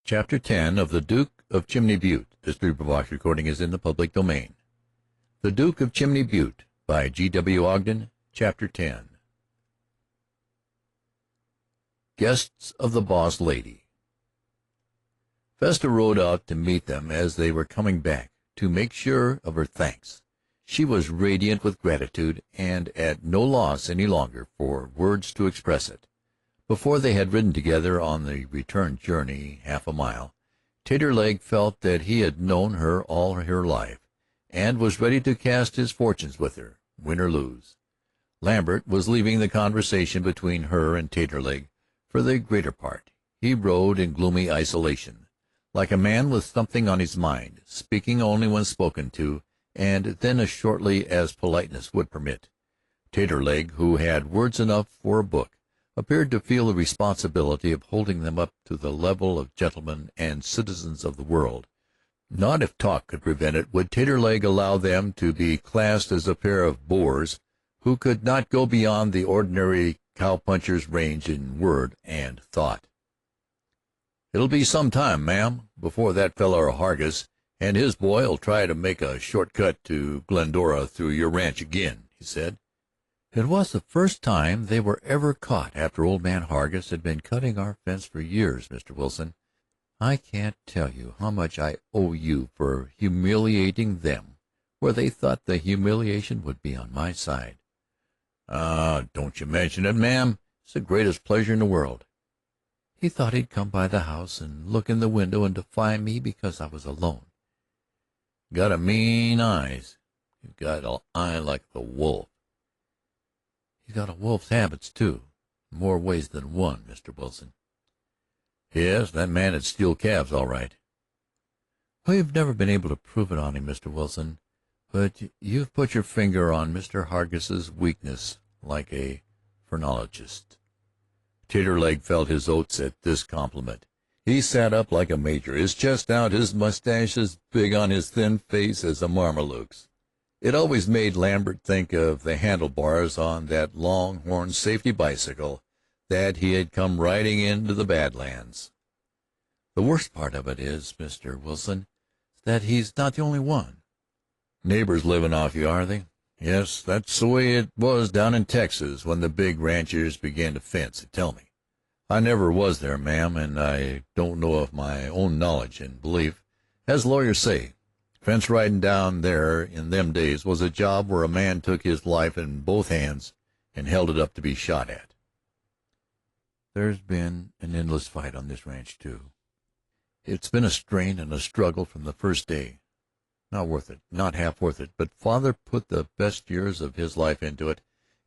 Chapter 10 of The Duke of Chimney Butte. This Box recording is in the public domain. The Duke of Chimney Butte by G.W. Ogden. Chapter 10. Guests of the Boss Lady. Vesta rode out to meet them as they were coming back, to make sure of her thanks. She was radiant with gratitude, and at no loss any longer for words to express it. Before they had ridden together on the return journey half a mile, Taterleg felt that he had known her all her life, and was ready to cast his fortunes with her, win or lose. Lambert was leaving the conversation between her and Taterleg for the greater part. He rode in gloomy isolation, like a man with something on his mind, speaking only when spoken to, and then as shortly as politeness would permit. Taterleg, who had words enough for a book, appeared to feel the responsibility of holding them up to the level of gentlemen and citizens of the world. Not if talk could prevent it would Taterleg allow them to be classed as a pair of boors who could not go beyond the ordinary cowpuncher's range in word and thought. "It'll be some time, ma'am, before that feller Hargus and his boy'll try to make a short cut to Glendora through your ranch again," he said. It was the first time they were ever caught after old man Hargus had been cutting our fence for years, Mr. Wilson. I can't tell you how much I owe you for humiliating them where they thought the humiliation would be on my side. Don't you mention it, ma'am. It's the greatest pleasure in the world. He thought he'd come by the house and look in the window and defy me because I was alone. Got a mean eyes. You've got an eye like the wolf. He's got a wolf's habits, too, in more ways than one, Mr. Wilson. Yes, that man would steal calves, all right. We've never been able to prove it on him, Mr. Wilson, but you've put your finger on Mr. Hargus's weakness like a phrenologist. Taterleg felt his oats at this compliment. He sat up like a major, his chest out, his mustache as big on his thin face as a Marmaluke's. It always made Lambert think of the handlebars on that long-horn safety bicycle that he had come riding into the Badlands. The worst part of it is, Mr. Wilson, that he's not the only one. Neighbors living off you, are they? Yes, that's the way it was down in Texas when the big ranchers began to fence, they tell me. I never was there, ma'am, and I don't know of my own knowledge and belief. As lawyers say, fence riding down there in them days was a job where a man took his life in both hands and held it up to be shot at. There's been an endless fight on this ranch, too. It's been a strain and a struggle from the first day. Not worth it, not half worth it, but Father put the best years of his life into it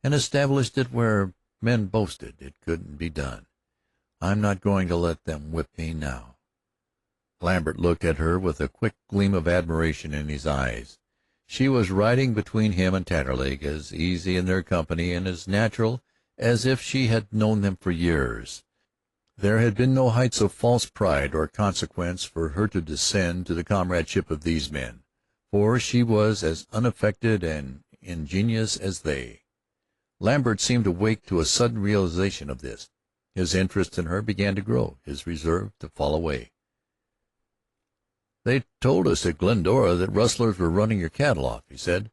and established it where men boasted it couldn't be done. I'm not going to let them whip me now. Lambert looked at her with a quick gleam of admiration in his eyes. She was riding between him and Taterleg, as easy in their company and as natural as if she had known them for years. There had been no heights of false pride or consequence for her to descend to the comradeship of these men, for she was as unaffected and ingenuous as they. Lambert seemed to wake to a sudden realization of this. His interest in her began to grow, his reserve to fall away. "They told us at Glendora that rustlers were running your cattle off," he said.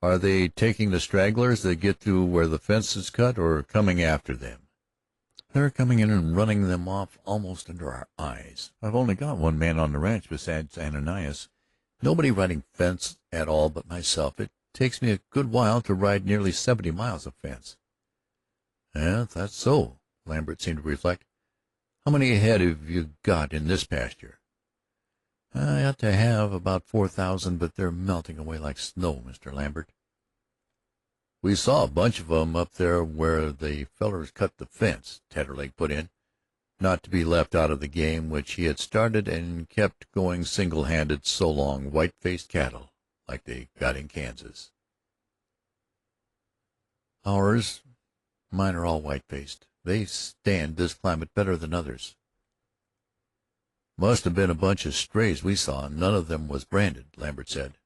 "Are they taking the stragglers that get to where the fence is cut, or coming after them?" "They're coming in and running them off almost under our eyes. I've only got one man on the ranch besides Ananias. Nobody riding fence at all but myself. It takes me a good while to ride nearly 70 miles of fence." "Yes, that's so," Lambert seemed to reflect. "How many head have you got in this pasture?" "I ought to have about 4,000, but they're melting away like snow, Mr. Lambert." "We saw a bunch of 'em up there where the fellers cut the fence," Taterleg put in, not to be left out of the game which he had started and kept going single-handed so long, white-faced cattle like they got in Kansas. Mine are all white-faced. They stand this climate better than others." "Must have been a bunch of strays we saw, and none of them was branded," Lambert said.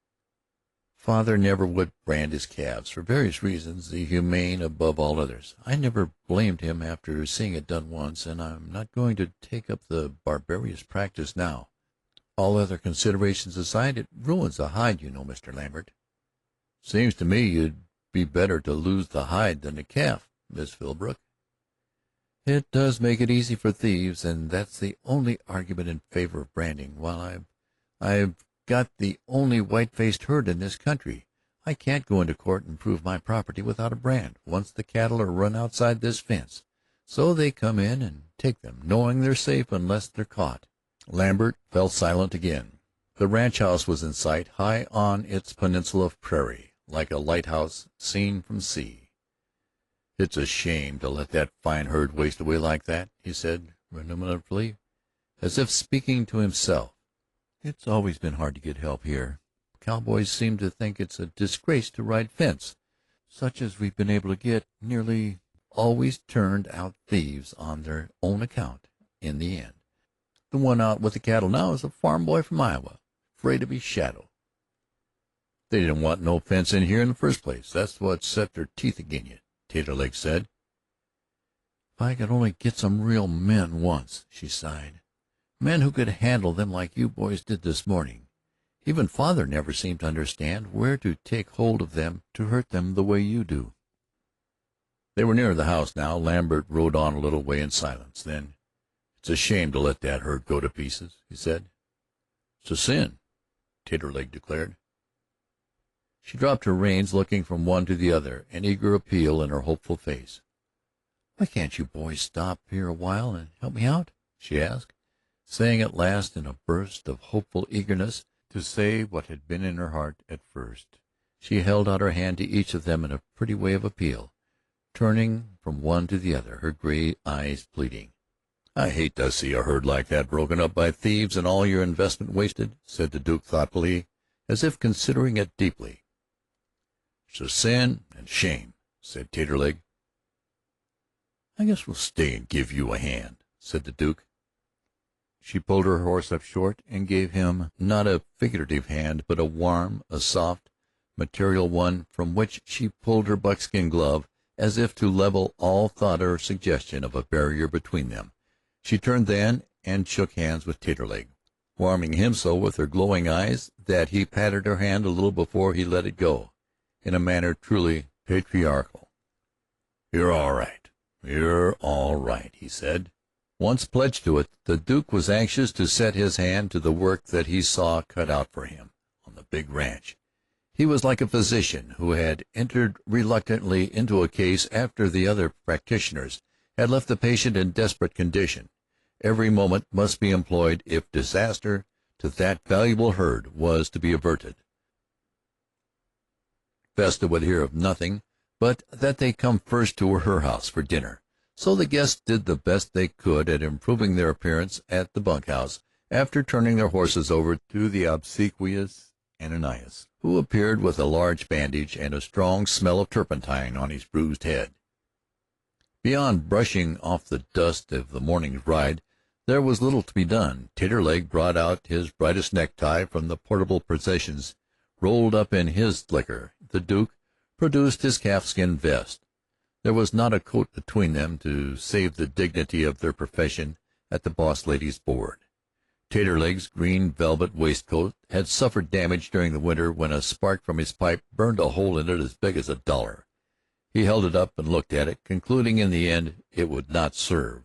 Father never would brand his calves, for various reasons, the humane above all others. I never blamed him after seeing it done once, and I'm not going to take up the barbarous practice now. All other considerations aside, it ruins the hide, you know, Mr. Lambert." "Seems to me you'd be better to lose the hide than the calf, Miss Philbrook." "It does make it easy for thieves, and that's the only argument in favor of branding. While I've got the only white-faced herd in this country, I can't go into court and prove my property without a brand once the cattle are run outside this fence. So they come in and take them, knowing they're safe unless they're caught." Lambert fell silent again. The ranch house was in sight, high on its peninsula of prairie, like a lighthouse seen from sea. "It's a shame to let that fine herd waste away like that," he said ruminatively, as if speaking to himself. "It's always been hard to get help here. Cowboys seem to think it's a disgrace to ride fence. Such as we've been able to get nearly always turned out thieves on their own account in the end. The one out with the cattle now is a farm boy from Iowa, afraid of his shadow." "They didn't want no fence in here in the first place. That's what set their teeth agin you," Taterleg said. "If I could only get some real men once," she sighed. "Men who could handle them like you boys did this morning. Even Father never seemed to understand where to take hold of them to hurt them the way you do." They were near the house now. Lambert rode on a little way in silence. Then, "It's a shame to let that herd go to pieces," he said. "It's a sin," Taterleg declared. She dropped her reins, looking from one to the other, an eager appeal in her hopeful face. "Why can't you boys stop here a while and help me out?" she asked, saying at last in a burst of hopeful eagerness to say what had been in her heart at first. She held out her hand to each of them in a pretty way of appeal, turning from one to the other, her gray eyes pleading. "I hate to see a herd like that broken up by thieves and all your investment wasted," said the Duke thoughtfully, as if considering it deeply. "It's a sin and shame," said Taterleg. "I guess we'll stay and give you a hand," said the Duke. She pulled her horse up short and gave him not a figurative hand, but a warm, a soft, material one, from which she pulled her buckskin glove as if to level all thought or suggestion of a barrier between them. She turned then and shook hands with Taterleg, warming him so with her glowing eyes that he patted her hand a little before he let it go, in a manner truly patriarchal. "You're all right. You're all right," he said. Once pledged to it, the Duke was anxious to set his hand to the work that he saw cut out for him on the big ranch. He was like a physician who had entered reluctantly into a case after the other practitioners had left the patient in desperate condition. Every moment must be employed if disaster to that valuable herd was to be averted. Vesta would hear of nothing but that they come first to her house for dinner. So the guests did the best they could at improving their appearance at the bunkhouse after turning their horses over to the obsequious Ananias, who appeared with a large bandage and a strong smell of turpentine on his bruised head. Beyond brushing off the dust of the morning's ride, there was little to be done. Taterleg brought out his brightest necktie from the portable possessions rolled up in his liquor. The Duke produced his calfskin vest. There was not a coat between them to save the dignity of their profession at the boss lady's board. Taterleg's green velvet waistcoat had suffered damage during the winter when a spark from his pipe burned a hole in it as big as $1. He held it up and looked at it, concluding in the end it would not serve.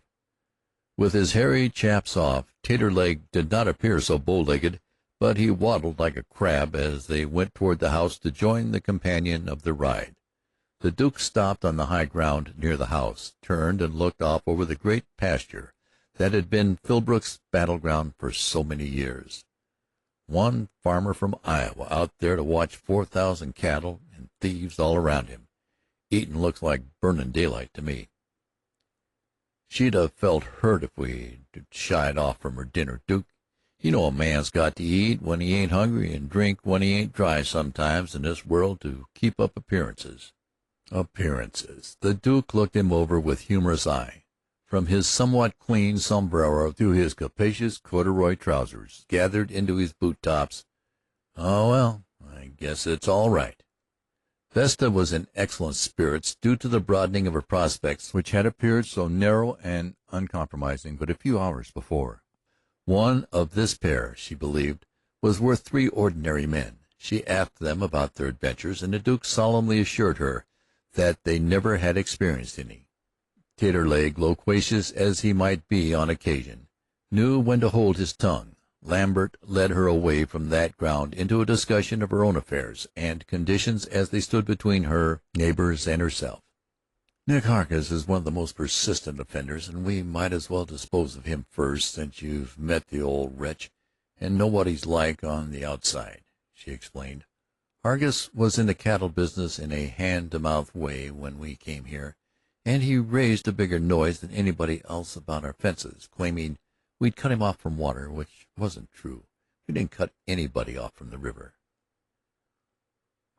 With his hairy chaps off, Taterleg did not appear so bow-legged, but he waddled like a crab as they went toward the house to join the companion of their ride. The Duke stopped on the high ground near the house, turned and looked off over the great pasture that had been Philbrook's battleground for so many years. One farmer from Iowa out there to watch 4,000 cattle and thieves all around him. Eatin' looks like burning daylight to me. She'd have felt hurt if we'd shied off from her dinner, Duke. You know a man's got to eat when he ain't hungry and drink when he ain't dry sometimes in this world to keep up appearances. Appearances. The Duke looked him over with humorous eye, from his somewhat clean sombrero to his capacious corduroy trousers gathered into his boot tops. "Oh, well, I guess it's all right." Vesta was in excellent spirits, due to the broadening of her prospects, which had appeared so narrow and uncompromising but a few hours before. One of this pair, she believed, was worth three ordinary men. She asked them about their adventures, and the Duke solemnly assured her that they never had experienced any. Taterleg, loquacious as he might be on occasion, knew when to hold his tongue. Lambert led her away from that ground into a discussion of her own affairs and conditions as they stood between her neighbors and herself. "Nick Hargus is one of the most persistent offenders, and we might as well dispose of him first, since you've met the old wretch and know what he's like on the outside," she explained. "Hargus was in the cattle business in a hand-to-mouth way when we came here, and he raised a bigger noise than anybody else about our fences, claiming we'd cut him off from water, which wasn't true. We didn't cut anybody off from the river.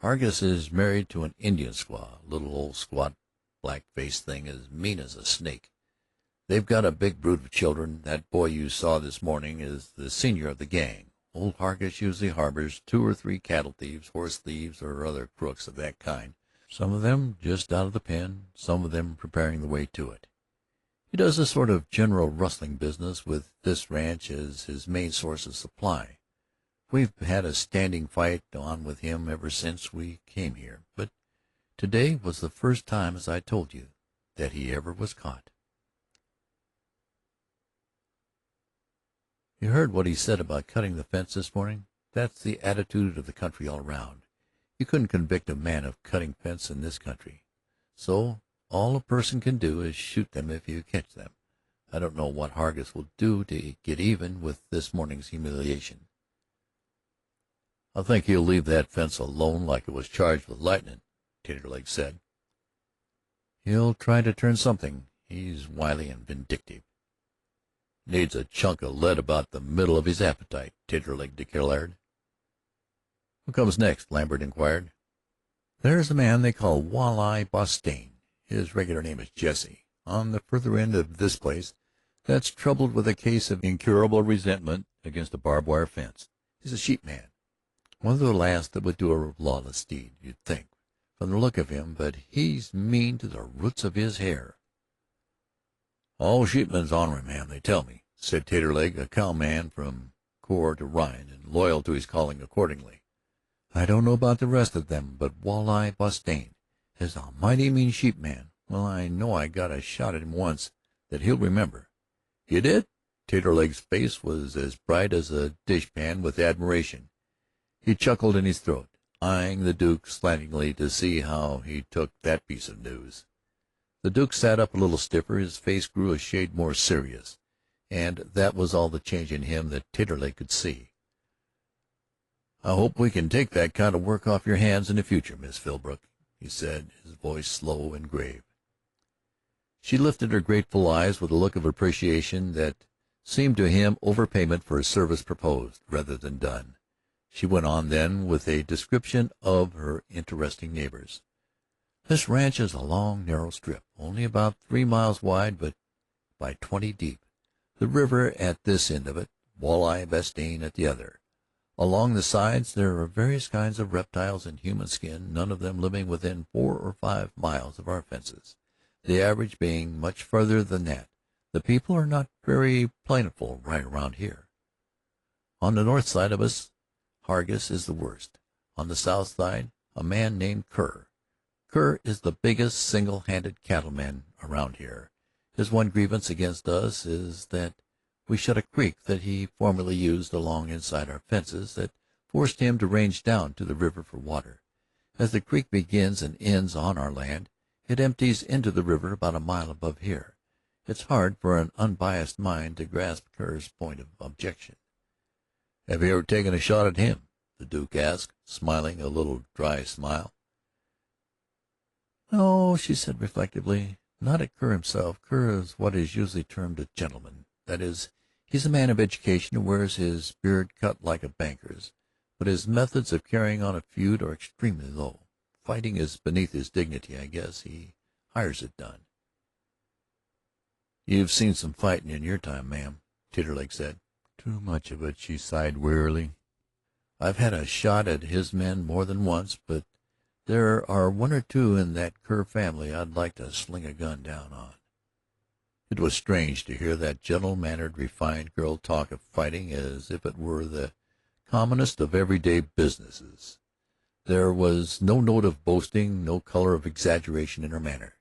Hargus is married to an Indian squaw, a little old squat, black-faced thing as mean as a snake. They've got a big brood of children. That boy you saw this morning is the senior of the gang. Old Hargus usually harbors 2 or 3 cattle thieves, horse thieves, or other crooks of that kind, some of them just out of the pen, some of them preparing the way to it. He does a sort of general rustling business, with this ranch as his main source of supply. We've had a standing fight on with him ever since we came here, but today was the first time, as I told you, that he ever was caught." "You heard what he said about cutting the fence this morning? That's the attitude of the country all around. You couldn't convict a man of cutting fence in this country. So all a person can do is shoot them if you catch them. I don't know what Hargus will do to get even with this morning's humiliation." "I think he'll leave that fence alone like it was charged with lightning," Taterleg said. "He'll try to turn something. He's wily and vindictive." "Needs a chunk of lead about the middle of his appetite," Taterleg declared. "What comes next?" Lambert inquired. "There's a man they call Walleye Bostian. His regular name is Jesse, on the further end of this place, that's troubled with a case of incurable resentment against a barbed-wire fence. He's a sheep man, one of the last that would do a lawless deed, you'd think, from the look of him, but he's mean to the roots of his hair." "All sheepmen's honor him, ma'am, they tell me," said Taterleg, a cowman from core to rind, and loyal to his calling accordingly. "I don't know about the rest of them, but Walleye Bostian is a mighty mean sheep man. Well, I know I got a shot at him once that he'll remember." "You did?" Taterleg's face was as bright as a dishpan with admiration. He chuckled in his throat, eyeing the Duke slantingly to see how he took that piece of news. The Duke sat up a little stiffer, his face grew a shade more serious, and that was all the change in him that Taterleg could see. "I hope we can take that kind of work off your hands in the future, Miss Philbrook," he said, his voice slow and grave. She lifted her grateful eyes with a look of appreciation that seemed to him overpayment for a service proposed rather than done. She went on then with a description of her interesting neighbors. "This ranch is a long, narrow strip, only about 3 miles wide, but by 20 deep. The river at this end of it, Walleye Bostian at the other. Along the sides there are various kinds of reptiles in human skin, none of them living within 4 or 5 miles of our fences, the average being much further than that. The people are not very plentiful right around here. On the north side of us, Hargus is the worst. On the south side, a man named Kerr. Kerr is the biggest single-handed cattleman around here. His one grievance against us is that we shut a creek that he formerly used along inside our fences that forced him to range down to the river for water. As the creek begins and ends on our land, it empties into the river about a mile above here. It's hard for an unbiased mind to grasp Kerr's point of objection." "Have you ever taken a shot at him?" the Duke asked, smiling a little dry smile. "No," she said reflectively, "not at Kerr himself. Kerr is what is usually termed a gentleman. That is, he's a man of education who wears his beard cut like a banker's, but his methods of carrying on a feud are extremely low. Fighting is beneath his dignity, I guess. He hires it done." "You've seen some fighting in your time, ma'am," Taterleg said. "Too much of it," she sighed wearily. I've had a shot at his men more than once, but there are one or two in that Kerr family I'd like to sling a gun down on." It was strange to hear that gentle-mannered, refined girl talk of fighting as if it were the commonest of everyday businesses. There was no note of boasting, no color of exaggeration in her manner.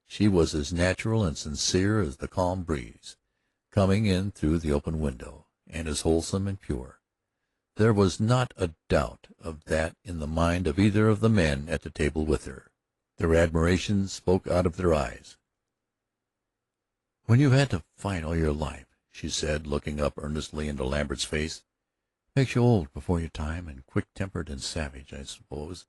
She was as natural and sincere as the calm breeze coming in through the open window, and as wholesome and pure. There was not a doubt of that in the mind of either of the men at the table with her. Their admiration spoke out of their eyes. "When you've had to fight all your life," she said, looking up earnestly into Lambert's face, "it makes you old before your time, and quick-tempered and savage, I suppose,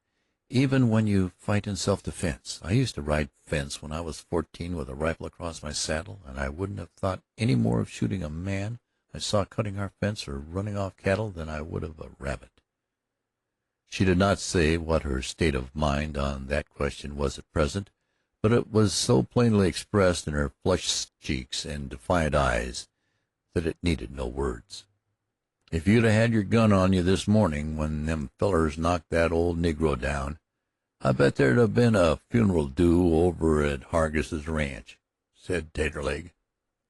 even when you fight in self-defense. I used to ride fence when I was 14 with a rifle across my saddle, and I wouldn't have thought any more of shooting a man I saw cutting our fence or running off cattle than I would of a rabbit." She did not say what her state of mind on that question was at present, but it was so plainly expressed in her flushed cheeks and defiant eyes that it needed no words. "If you'd 'a' had your gun on you this morning when them fellers knocked that old negro down, I bet there'd 'a' been a funeral due over at Hargiss's ranch," said Taterleg.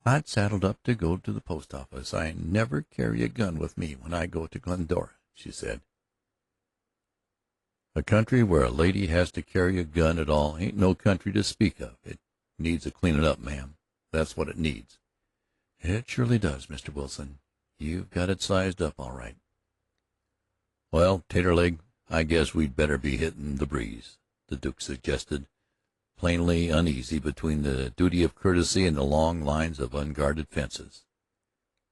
"I'd saddled up to go to the post office. I never carry a gun with me when I go to Glendora," she said. "A country where a lady has to carry a gun at all ain't no country to speak of. It needs a cleaning up, ma'am. That's what it needs." "It surely does, Mr. Wilson. You've got it sized up all right." "Well, Taterleg, I guess we'd better be hitting the breeze," the Duke suggested, plainly uneasy between the duty of courtesy and the long lines of unguarded fences.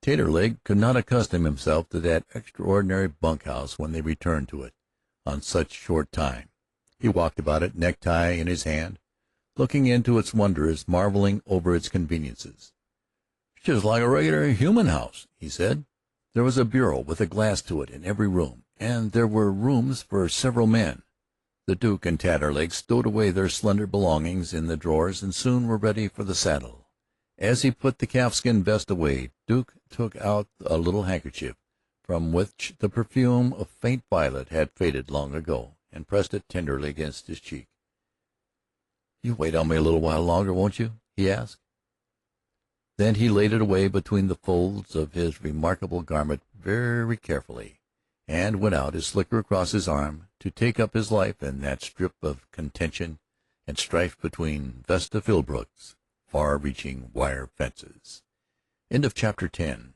Taterleg could not accustom himself to that extraordinary bunkhouse when they returned to it on such short time. He walked about it, necktie in his hand, looking into its wonders, marveling over its conveniences. "It's just like a regular human house," he said. There was a bureau with a glass to it in every room, and there were rooms for several men. The Duke and Taterleg stowed away their slender belongings in the drawers and soon were ready for the saddle. As he put the calfskin vest away, Duke took out a little handkerchief from which the perfume of faint violet had faded long ago, and pressed it tenderly against his cheek. "You wait on me a little while longer, won't you?" he asked. Then he laid it away between the folds of his remarkable garment very carefully, and went out, his slicker across his arm, to take up his life in that strip of contention and strife between Vesta Philbrook's far-reaching wire fences. End of chapter 10.